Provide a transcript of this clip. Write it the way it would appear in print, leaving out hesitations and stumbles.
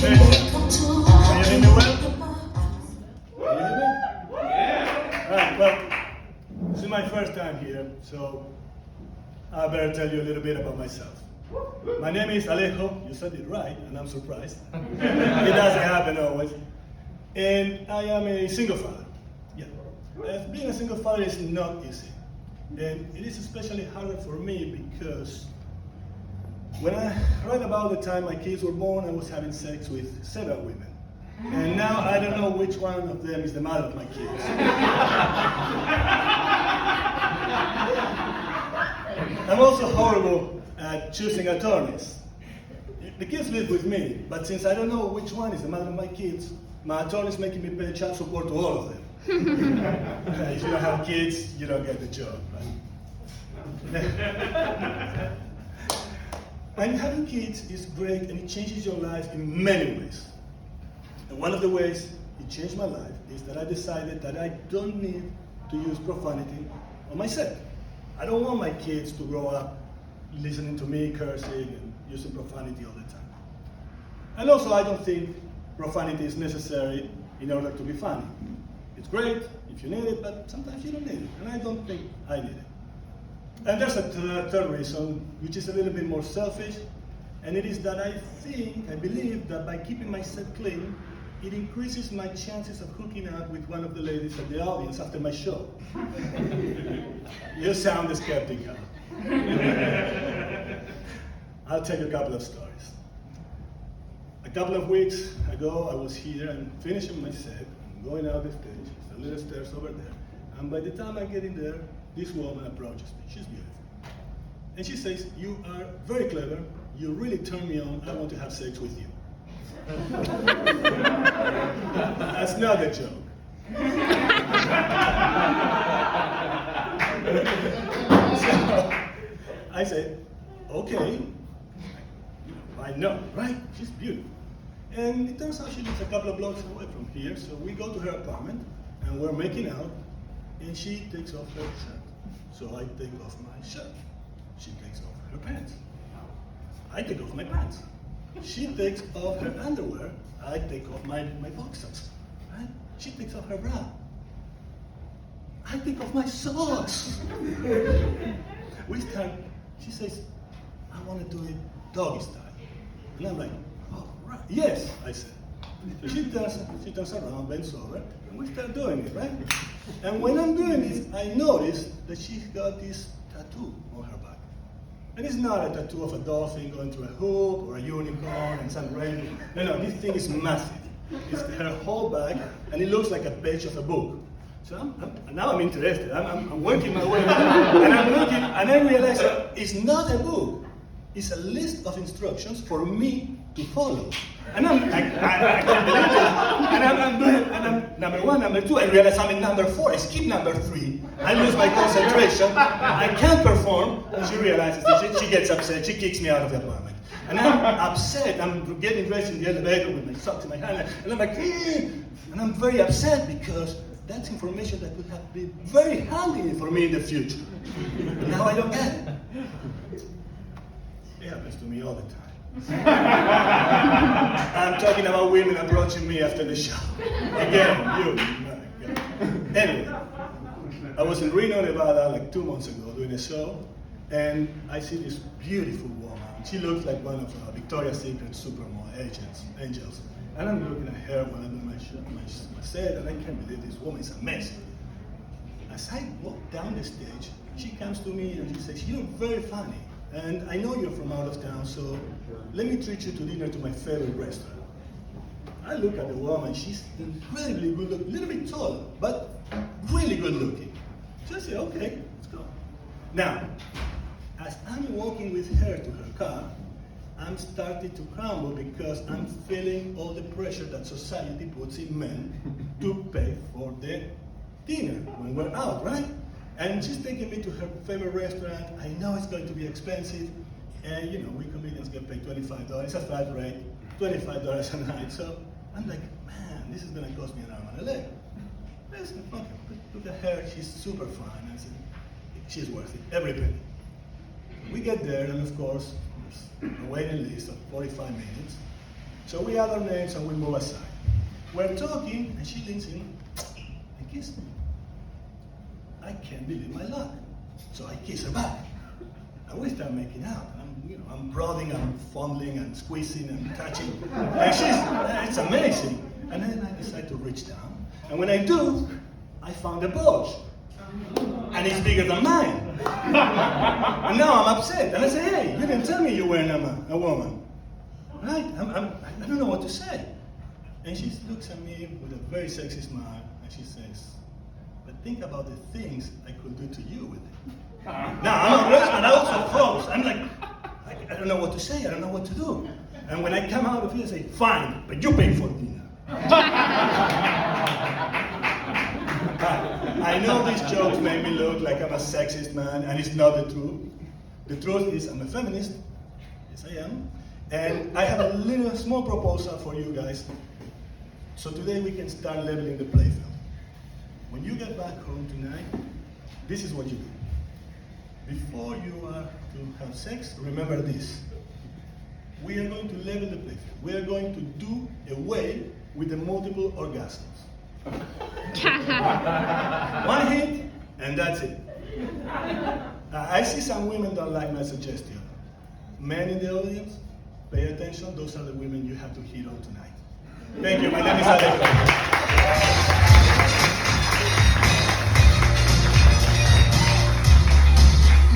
Can you hear me well? Can you hear me? Yeah. Alright, well, this is my first time here, so I better tell you a little bit about myself. My name is Alejo, you said it right, and I'm surprised. It doesn't happen always. And I am a single father. Yeah. Being a single father is not easy. And it is especially harder for me because when I read about the time my kids were born, I was having sex with several women. And now I don't know which one of them is the mother of my kids. I'm also horrible at choosing attorneys. The kids live with me, but since I don't know which one is the mother of my kids, my attorney is making me pay child support to all of them. If you don't have kids, you don't get the job, right? And having kids is great, and it changes your life in many ways. And one of the ways it changed my life is that I decided that I don't need to use profanity on my set. I don't want my kids to grow up listening to me cursing and using profanity all the time. And also, I don't think profanity is necessary in order to be funny. It's great if you need it, but sometimes you don't need it, and I don't think I need it. And there's a third reason, which is a little bit more selfish, and it is that I believe that by keeping my set clean, it increases my chances of hooking up with one of the ladies at the audience after my show. You sound skeptical. I'll tell you a couple of stories. A couple of weeks ago, I was here and finishing my set. I'm going out the stage. There's a little stairs over there. And by the time I get in there, this woman approaches me. She's beautiful. And she says, "You are very clever. You really turn me on. I want to have sex with you." That's not a joke. So I said, "Okay, I know, right? She's beautiful." And it turns out she lives a couple of blocks away from here, so we go to her apartment, and we're making out, and she takes off her shirt. So I take off my shirt. She takes off her pants. I take off my pants. She takes off her underwear. I take off my boxers. Right? She takes off her bra. I take off my socks. We start, she says, "I want to do it doggy style." And I'm like, "Oh, right. Yes," I said. So she turns around, bends over, and we start doing it, right? And when I'm doing this, I notice that she's got this tattoo on her back. And it's not a tattoo of a dolphin going through a hoop or a unicorn and some rainbow. No, this thing is massive. It's her whole back, and it looks like a page of a book. So now I'm interested. I'm working my way, and I'm looking, and I realize that it's not a book. It's a list of instructions for me to follow. And I can't believe it. And I'm doing it, and I'm number one, number two. I realize I'm in number four. I skip number three. I lose my concentration. I can't perform. And she realizes that she gets upset. She kicks me out of the apartment. And I'm upset. I'm getting dressed in the elevator with my socks in my hand. And I'm like, and I'm very upset because that's information that could have been very handy for me in the future. But now I don't get it. It happens to me all the time. I'm talking about women approaching me after the show. Again, you. Anyway, I was in Reno, Nevada like 2 months ago doing a show, and I see this beautiful woman. She looks like one of Victoria's Secret supermodel angels. And I'm looking at her when I'm doing my set, and I can't believe this woman is amazing. As I walk down the stage, she comes to me and she says, "You're very funny. And I know you're from out of town, so let me treat you to dinner to my favorite restaurant." I look at the woman, she's incredibly good looking, a little bit tall, but really good looking. So I say, "Okay, let's go." Now, as I'm walking with her to her car, I'm starting to crumble because I'm feeling all the pressure that society puts in men to pay for the dinner when we're out, right? And she's taking me to her favorite restaurant. I know it's going to be expensive. And we comedians get paid $25. It's a flat rate, $25 a night. So I'm like, man, this is going to cost me an arm and a leg. Listen, okay, look at her. She's super fine. I said, she's worth it, every penny. We get there, and of course, there's a waiting list of 45 minutes. So we add our names and we move aside. We're talking, and she leans in and kisses me. I can't believe my luck. So I kiss her back. And we start making out. I'm prodding, I'm fondling, and squeezing, and touching. And it's amazing. And then I decide to reach down. And when I do, I found a bulge. And it's bigger than mine. And now I'm upset. And I say, hey, you didn't tell me you were a woman. Right? I don't know what to say. And she looks at me with a very sexy smile, and she says, but think about the things I could do to you with it. Now, I'm a and I also froze. I'm like, I don't know what to say, I don't know what to do. And when I come out of here, I say, fine, but you pay for dinner. I know these jokes make me look like I'm a sexist man, and it's not the truth. The truth is I'm a feminist. Yes, I am. And I have a small proposal for you guys. So today we can start leveling the playfield. When you get back home tonight, this is what you do. Before you are to have sex, remember this. We are going to level the playfield. We are going to do away with the multiple orgasms. One hit, and that's it. I see some women don't like my suggestion. Men in the audience, pay attention. Those are the women you have to hit on tonight. Thank you. My name is Alejo.